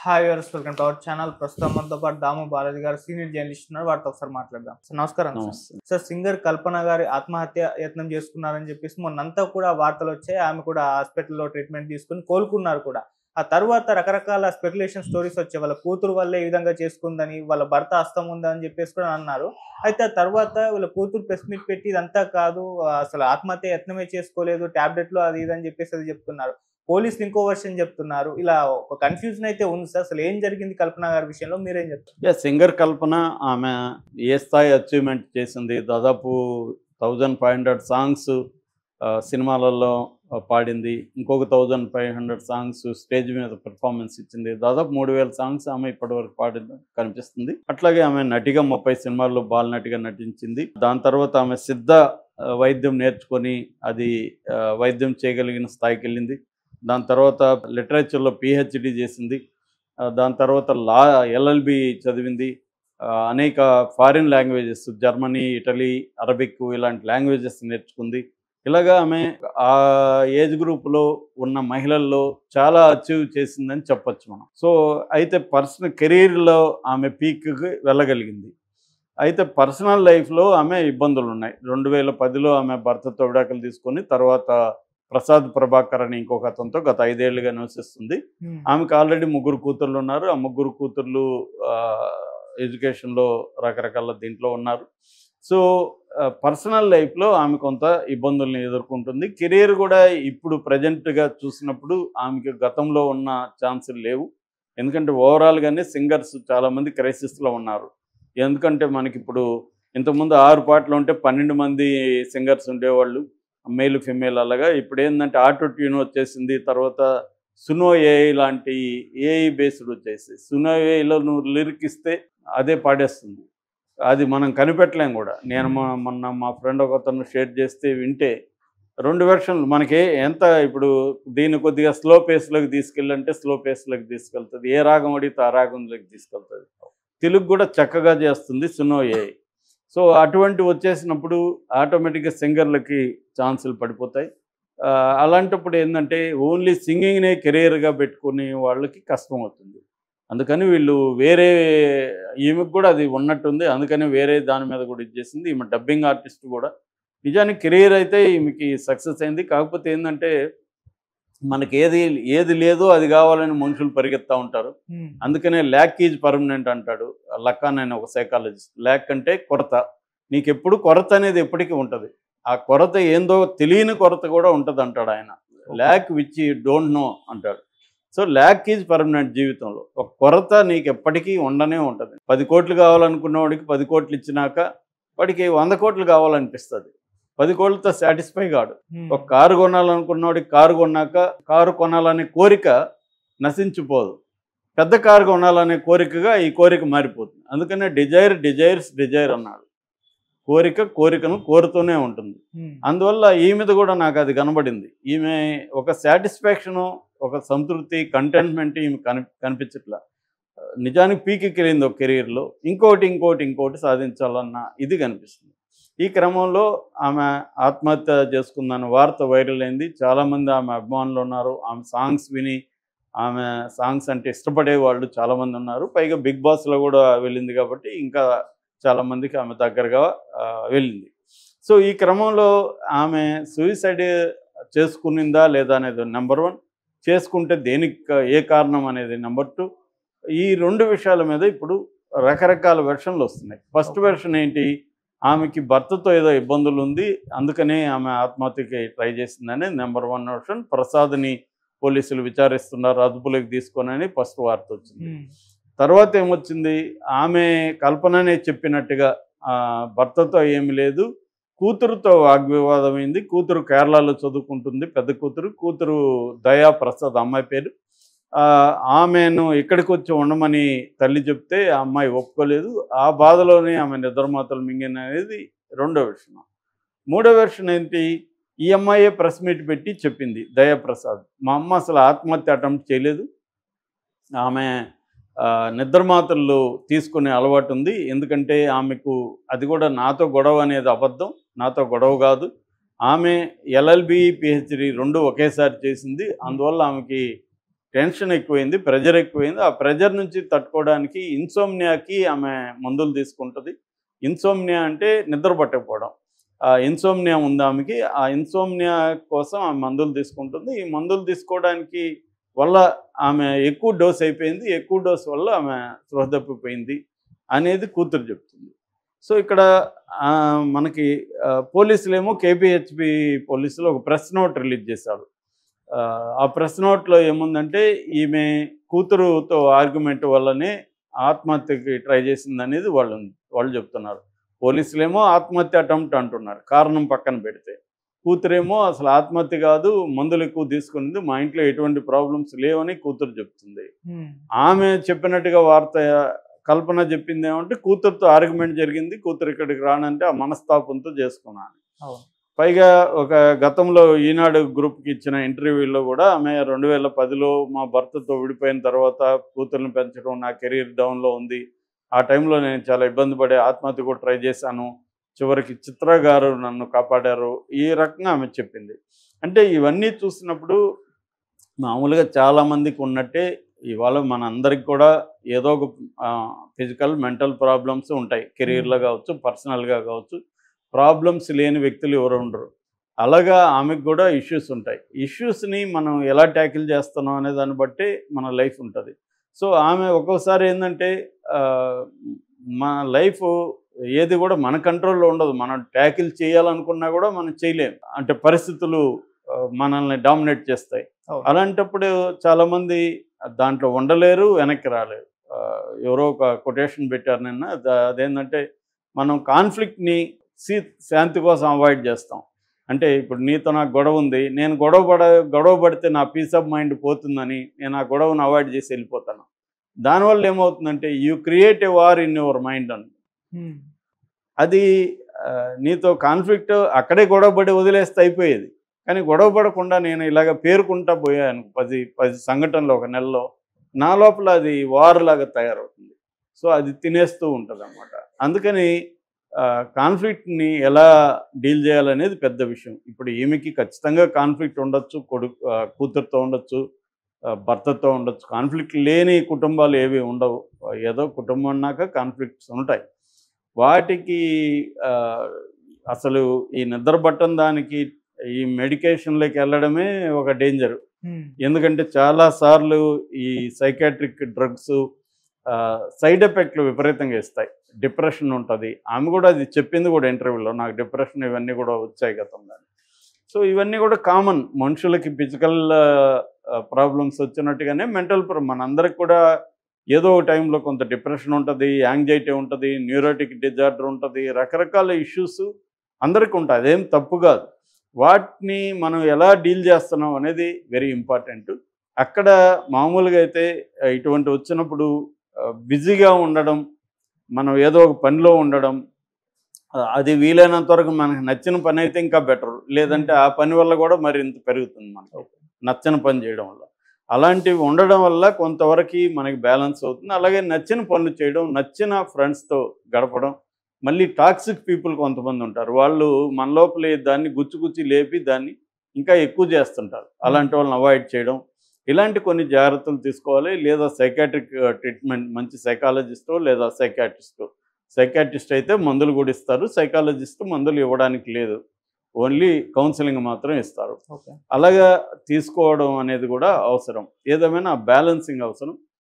Hi viewers, welcome to our channel. ప్రస్తుతం మనతో పాటు దాము బాలాజీ గారు సీనియర్ జర్నలిస్ట్ ఉన్నారు. వారితో ఒకసారి మాట్లాడదాం. సార్ నమస్కారం. నమస్తే. సార్, సింగర్ కల్పన గారి ఆత్మహత్య యత్నం చేసుకున్నారని చెప్పేసి మొన్నంతా కూడా వార్తలు వచ్చాయి. ఆమె కూడా హాస్పిటల్లో ట్రీట్మెంట్ తీసుకుని కోలుకున్నారు కూడా. ఆ తర్వాత రకరకాల స్పెక్యులేషన్ స్టోరీస్ వచ్చాయి. వాళ్ళ కూతురు వల్లే ఈ విధంగా చేసుకుందని, వాళ్ళ భర్త హస్తం ఉందని చెప్పేసి కూడా అన్నారు. అయితే ఆ తర్వాత వీళ్ళ కూతురు ప్రెస్ మీట్ పెట్టి ఇదంతా కాదు, అసలు ఆత్మహత్య యత్నమే చేసుకోలేదు, టాబ్లెట్లు అది ఇది అని చెప్పేసి అది చెప్తున్నారు. పోలీసులు ఇంకో వర్షన్ చెప్తున్నారు. ఇలా ఒక కన్ఫ్యూజన్ అయితే ఉంది సార్. అసలు ఏం జరిగింది కల్పన గారి విషయంలో, మీరేం చెప్తారు? సింగర్ కల్పన ఆమె ఏ స్థాయి అచీవ్మెంట్ చేసింది, దాదాపు 1500 సాంగ్స్ సినిమాలలో పాడింది, ఇంకొక 1500 సాంగ్స్ స్టేజ్ మీద పెర్ఫార్మెన్స్ ఇచ్చింది, దాదాపు 3000 సాంగ్స్ ఆమె ఇప్పటివరకు పాడింది కనిపిస్తుంది. అట్లాగే ఆమె నటిగా 30 సినిమాల్లో బాలనటిగా నటించింది. దాని తర్వాత ఆమె సిద్ధ వైద్యం నేర్చుకొని అది వైద్యం చేయగలిగిన స్థాయికి వెళ్ళింది. దాని తర్వాత లిటరేచర్లో పిహెచ్డి చేసింది. దాని తర్వాత ఎల్ఎల్బి చదివింది. అనేక foreign languages, Germany, Italy, Arabic ఇలాంటి లాంగ్వేజెస్ నేర్చుకుంది. ఇలాగా ఆమె ఆ ఏజ్ గ్రూప్లో ఉన్న మహిళల్లో చాలా అచీవ్ చేసిందని చెప్పొచ్చు మనం. సో అయితే పర్సనల్ కెరీర్లో ఆమె పీక్కి వెళ్ళగలిగింది. అయితే పర్సనల్ లైఫ్లో ఆమె ఇబ్బందులు ఉన్నాయి. 2010లో ఆమె భర్తతో విడాకులు తీసుకొని తర్వాత ప్రసాద్ ప్రభాకర్ అని ఇంకొక అతనితో గత 5 ఏళ్లుగా నివసిస్తుంది. ఆమెకు ఆల్రెడీ 3 కూతుర్లు ఉన్నారు. ఆ 3 కూతుర్లు ఎడ్యుకేషన్లో రకరకాల దీంట్లో ఉన్నారు. సో పర్సనల్ లైఫ్లో ఆమె కొంత ఇబ్బందుల్ని ఎదుర్కొంటుంది. కెరీర్ కూడా ఇప్పుడు ప్రజెంట్గా చూసినప్పుడు ఆమెకి గతంలో ఉన్న ఛాన్సులు లేవు. ఎందుకంటే ఓవరాల్గానే సింగర్స్ చాలామంది క్రైసిస్లో ఉన్నారు. ఎందుకంటే మనకి ఇప్పుడు ఇంతకుముందు 6 పాటలు ఉంటే 12 మంది సింగర్స్ ఉండేవాళ్ళు, మేల్ ఫిమేల్. అలాగా ఇప్పుడు ఏంటంటే ఆటో ట్యూన్ వచ్చేసింది. తర్వాత సునో ఏఐ లాంటి ఏఐ బేస్డ్ వచ్చేసి సునో ఏఐలో నువ్వు లిరిక్ ఇస్తే అదే పాడేస్తుంది. అది మనం కనిపెట్టలేం కూడా. నేను మొన్న మా ఫ్రెండ్ ఒకతను షేర్ చేస్తే వింటే 2 వెర్షన్లు మనకి ఎంత ఇప్పుడు దీన్ని కొద్దిగా స్లో పేస్లోకి తీసుకెళ్ళంటే స్లో పేస్లోకి తీసుకెళ్తుంది, ఏ రాగం అడిగితే ఆ రాగంలోకి తీసుకెళ్తుంది. తెలుగు కూడా చక్కగా చేస్తుంది సునో ఏఐ. సో అటువంటి వచ్చేసినప్పుడు ఆటోమేటిక్గా సింగర్లకి ఛాన్సులు పడిపోతాయి. అలాంటప్పుడు ఏంటంటే ఓన్లీ సింగింగ్నే కెరీర్గా పెట్టుకునే వాళ్ళకి కష్టం అవుతుంది. అందుకని వీళ్ళు వేరే, ఈమెకు కూడా అది ఉన్నట్టుంది, అందుకని వేరే దాని మీద కూడా ఇచ్చేసింది. ఈమె డబ్బింగ్ ఆర్టిస్ట్ కూడా. నిజానికి కెరీర్ అయితే ఈమెకి సక్సెస్ అయింది. కాకపోతే ఏంటంటే మనకి ఏది లేదో అది కావాలని మనుషులు పరిగెత్తా ఉంటారు. అందుకనే ల్యాక్ ఈజ్ పర్మనెంట్ అంటాడు లక్కాన్ అనే ఒక సైకాలజిస్ట్. ల్యాక్ అంటే కొరత. నీకు ఎప్పుడు కొరత అనేది ఎప్పటికీ ఉంటుంది. ఆ కొరత ఏందో తెలియని కొరత కూడా ఉంటుంది అంటాడు ఆయన. Lack which you don't know అంటాడు. So lack is permanent. జీవితంలో ఒక కొరత నీకు ఎప్పటికీ ఉండనే ఉంటుంది. 10 కోట్లు కావాలనుకున్న వాడికి 10 కోట్లు ఇచ్చినాక వాడికి 100 కోట్లు కావాలనిపిస్తుంది. 10 కోట్లతో సాటిస్ఫై కాడు. ఒక కారు కొనాలనుకున్నవాడికి కారు కొన్నాక కారు కొనాలనే కోరిక నశించిపోదు. పెద్ద కారు కొనాలనే కోరికగా ఈ కోరిక మారిపోతుంది. అందుకనే డిజైర్ అన్నాడు. కోరికను కోరుతూనే ఉంటుంది. అందువల్ల ఈమెది కూడా నాకు అది కనబడింది. ఈమె ఒక సాటిస్ఫాక్షను, ఒక సంతృప్తి, కంటెంట్మెంట్ ఈమె కనిపించట్లా. నిజానికి పీక్కి వెళ్ళింది ఒక కెరీర్లో. ఇంకోటి సాధించాలన్న ఇది కనిపిస్తుంది. ఈ క్రమంలో ఆమె ఆత్మహత్య చేసుకుందని వార్త వైరల్ అయింది. చాలామంది ఆమె అభిమానులు ఉన్నారు. ఆమె సాంగ్స్ విని ఆమె సాంగ్స్ అంటే ఇష్టపడే వాళ్ళు చాలామంది ఉన్నారు. పైగా బిగ్ బాస్లో కూడా వెళ్ళింది కాబట్టి ఇంకా చాలామందికి ఆమె దగ్గరగా వెళ్ళింది. సో ఈ క్రమంలో ఆమె సూసైడ్ చేసుకునిందా లేదా అనేది నెంబర్ 1, చేసుకుంటే దేనికి ఏ కారణం అనేది నెంబర్ 2. ఈ 2 విషయాల మీద ఇప్పుడు రకరకాల వెర్షన్లు వస్తున్నాయి. ఫస్ట్ వెర్షన్ ఏంటి, ఆమెకి భర్తతో ఏదో ఇబ్బందులు ఉంది, అందుకనే ఆమె ఆత్మహత్యకి ట్రై చేసిందని నెంబర్ 1 వెర్షన్. ప్రసాద్ని పోలీసులు విచారిస్తున్నారు, అదుపులోకి తీసుకోనని ఫస్ట్ వార్త వచ్చింది. తర్వాత ఏమొచ్చింది, ఆమె కల్పననే చెప్పినట్టుగా భర్తతో ఏమి లేదు, కూతురుతో వాగ్వివాదమైంది. కూతురు కేరళలో చదువుకుంటుంది, పెద్ద కూతురు దయా ప్రసాద్ అమ్మాయి పేరు. ఆమెను ఇక్కడికి వచ్చి ఉండమని తల్లి చెప్తే ఆ అమ్మాయి ఒప్పుకోలేదు. ఆ బాధలోనే ఆమె నిద్రమాతలు మింగిన అనేది 2వ వెర్షన్. 3వ వెర్షన్ ఏంటి, ఈ అమ్మాయే ప్రెస్ మీట్ పెట్టి చెప్పింది దయాప్రసాద్, మా అమ్మ అసలు ఆత్మహత్య అటెంప్ట్ చేయలేదు, ఆమె నిద్రమాతలు తీసుకునే అలవాటు ఉంది. ఎందుకంటే ఆమెకు అది కూడా నాతో గొడవ అనేది అబద్ధం, నాతో గొడవ కాదు. ఆమె ఎల్ఎల్బి పిహెచ్డి 2 ఒకేసారి చేసింది. అందువల్ల ఆమెకి టెన్షన్ ఎక్కువైంది, ప్రెజర్ ఎక్కువైంది. ఆ ప్రెజర్ నుంచి తట్టుకోవడానికి ఇన్సోమ్నియాకి ఆమె మందులు తీసుకుంటుంది. ఇన్సోమ్నియా అంటే నిద్ర పట్టకపోవడం. ఆ ఇన్సోమ్నియా ఉంది ఆమెకి. ఆ ఇన్సోమ్నియా కోసం ఆమె మందులు తీసుకుంటుంది. ఈ మందులు తీసుకోవడానికి వల్ల ఆమె ఎక్కువ డోస్ అయిపోయింది. ఎక్కువ డోస్ వల్ల ఆమె స్పృహ తప్పిపోయింది అనేది కూతురు చెప్తుంది. సో ఇక్కడ మనకి పోలీసులేమో కేపీహెచ్బి పోలీసులు ఒక ప్రెస్ నోట్ రిలీజ్ చేశారు. ఆ ప్రెస్ నోట్లో ఏముందంటే ఈమె కూతురుతో ఆర్గ్యుమెంట్ వల్లనే ఆత్మహత్యకి ట్రై చేసిందనేది వాళ్ళు చెప్తున్నారు. పోలీసులేమో ఆత్మహత్య అటెంప్ట్ అంటున్నారు కారణం పక్కన పెడితే. కూతురేమో అసలు ఆత్మహత్య కాదు, మందులు ఎక్కువ తీసుకున్నది, మా ఇంట్లో ఎటువంటి ప్రాబ్లమ్స్ లేవని కూతురు చెప్తుంది. ఆమె చెప్పినట్టుగా కల్పన చెప్పింది ఏమంటే కూతురుతో ఆర్గ్యుమెంట్ జరిగింది, కూతురు ఇక్కడికి రానంటే ఆ మనస్తాపంతో చేసుకున్నాను. పైగా ఒక గతంలో ఈనాడు గ్రూప్కి ఇచ్చిన ఇంటర్వ్యూలో కూడా ఆమె 2010లో మా భర్తతో విడిపోయిన తర్వాత కూతుర్ని పెంచడం నా కెరీర్ డౌన్లో ఉంది, ఆ టైంలో నేను చాలా ఇబ్బంది పడే ఆత్మహత్య కూడా ట్రై చేశాను, చివరికి చిత్ర గారు నన్ను కాపాడారు, ఈ రకంగా ఆమె చెప్పింది. అంటే ఇవన్నీ చూసినప్పుడు మామూలుగా చాలామందికి ఉన్నట్టే ఇవాళ మన అందరికి కూడా ఏదో ఒక ఫిజికల్ మెంటల్ ప్రాబ్లమ్స్ ఉంటాయి. కెరీర్లో కావచ్చు, పర్సనల్గా కావచ్చు. ప్రాబ్లమ్స్ లేని వ్యక్తులు ఎవరు ఉండరు. అలాగా ఆమెకు కూడా ఇష్యూస్ ఉంటాయి. ఇష్యూస్ని మనం ఎలా ట్యాకిల్ చేస్తున్నాం అనే దాన్ని బట్టి మన లైఫ్ ఉంటుంది. సో ఆమె ఒక్కోసారి ఏంటంటే మన లైఫ్ ఏది కూడా మన కంట్రోల్లో ఉండదు. మనం ట్యాకిల్ చేయాలనుకున్నా కూడా మనం చేయలేము. అంటే పరిస్థితులు మనల్ని డామినేట్ చేస్తాయి. అలాంటప్పుడు చాలామంది దాంట్లో ఉండలేరు, వెనక్కి రాలేరు. ఎవరో ఒక కొటేషన్ పెట్టారు నిన్న, అదేంటంటే మనం కాన్ఫ్లిక్ట్ని శాంతి కోసం అవాయిడ్ చేస్తాం. అంటే ఇప్పుడు నీతో నాకు గొడవ ఉంది, నేను గొడవ పడితే నా పీస్ ఆఫ్ మైండ్ పోతుందని నేను ఆ గొడవను అవాయిడ్ చేసి వెళ్ళిపోతాను. దానివల్ల ఏమవుతుందంటే you create a war in your mind అని. అది నీతో కాన్ఫ్లిక్ట్ అక్కడే గొడవ పడి వదిలేస్తే అయిపోయేది. కానీ గొడవ పడకుండా నేను ఇలాగ పేరుకుంటా పోయాను 10 సంఘటనలు ఒక నెలలో, నా లోపల అది వార్ లాగా తయారవుతుంది. సో అది తినేస్తూ ఉంటుంది అన్నమాట. అందుకని కాన్ఫ్లిక్ట్ని ఎలా డీల్ చేయాలనేది పెద్ద విషయం. ఇప్పుడు ఈమెకి ఖచ్చితంగా కాన్ఫ్లిక్ట్ ఉండొచ్చు, కూతురుతో ఉండొచ్చు, భర్తతో ఉండొచ్చు. కాన్ఫ్లిక్ట్ లేని కుటుంబాలు ఏవి ఉండవు. ఏదో కుటుంబం అన్నాక కాన్ఫ్లిక్ట్స్ ఉంటాయి. వాటికి అసలు ఈ నిద్ర పట్టని దానికి ఈ మెడికేషన్లోకి వెళ్ళడమే ఒక డేంజర్. ఎందుకంటే చాలాసార్లు ఈ సైకాట్రిక్ డ్రగ్స్ సైడ్ ఎఫెక్ట్లు విపరీతంగా ఇస్తాయి. డిప్రెషన్ ఉంటుంది. ఆమె కూడా అది చెప్పింది కూడా ఇంటర్వ్యూలో, నాకు డిప్రెషన్ ఇవన్నీ కూడా వచ్చాయి గతంలో. సో ఇవన్నీ కూడా కామన్. మనుషులకి ఫిజికల్ ప్రాబ్లమ్స్ వచ్చినట్టుగానే మెంటల్ మనందరికి కూడా ఏదో ఒక టైంలో కొంత డిప్రెషన్ ఉంటుంది, యాంగ్జైటీ ఉంటుంది, న్యూరోటిక్ డిజార్డర్ ఉంటుంది, రకరకాల ఇష్యూస్ అందరికీ ఉంటాయి. అదేం తప్పు కాదు. వాటిని మనం ఎలా డీల్ చేస్తున్నాం అనేది వెరీ ఇంపార్టెంట్. అక్కడ మామూలుగా అయితే ఇటువంటి వచ్చినప్పుడు బిజీగా ఉండడం, మనం ఏదో ఒక పనిలో ఉండడం, అది వీలైనంత వరకు మనకు నచ్చిన పని అయితే ఇంకా బెటర్. లేదంటే ఆ పని వల్ల కూడా మరింత పెరుగుతుంది మనకు నచ్చని పని చేయడం వల్ల. అలాంటివి ఉండడం వల్ల కొంతవరకు మనకి బ్యాలెన్స్ అవుతుంది. అలాగే నచ్చిన పనులు చేయడం, నచ్చిన ఫ్రెండ్స్తో గడపడం. మళ్ళీ టాక్సిక్ పీపుల్ కొంతమంది ఉంటారు, వాళ్ళు మన లోపల దాన్ని గుచ్చి లేపి దాన్ని ఇంకా ఎక్కువ చేస్తుంటారు. అలాంటి వాళ్ళని అవాయిడ్ చేయడం, ఇలాంటి కొన్ని జాగ్రత్తలు తీసుకోవాలి. లేదా సైకాట్రిక్ ట్రీట్మెంట్, మంచి సైకాలజిస్టో లేదా సైకాట్రిస్ట్ అయితే మందులు కూడా ఇస్తారు. సైకాలజిస్ట్ మందులు ఇవ్వడానికి లేదు, ఓన్లీ కౌన్సిలింగ్ మాత్రం ఇస్తారు. అలాగా తీసుకోవడం అనేది కూడా అవసరం. ఏదేమైనా బ్యాలెన్సింగ్ అవసరం.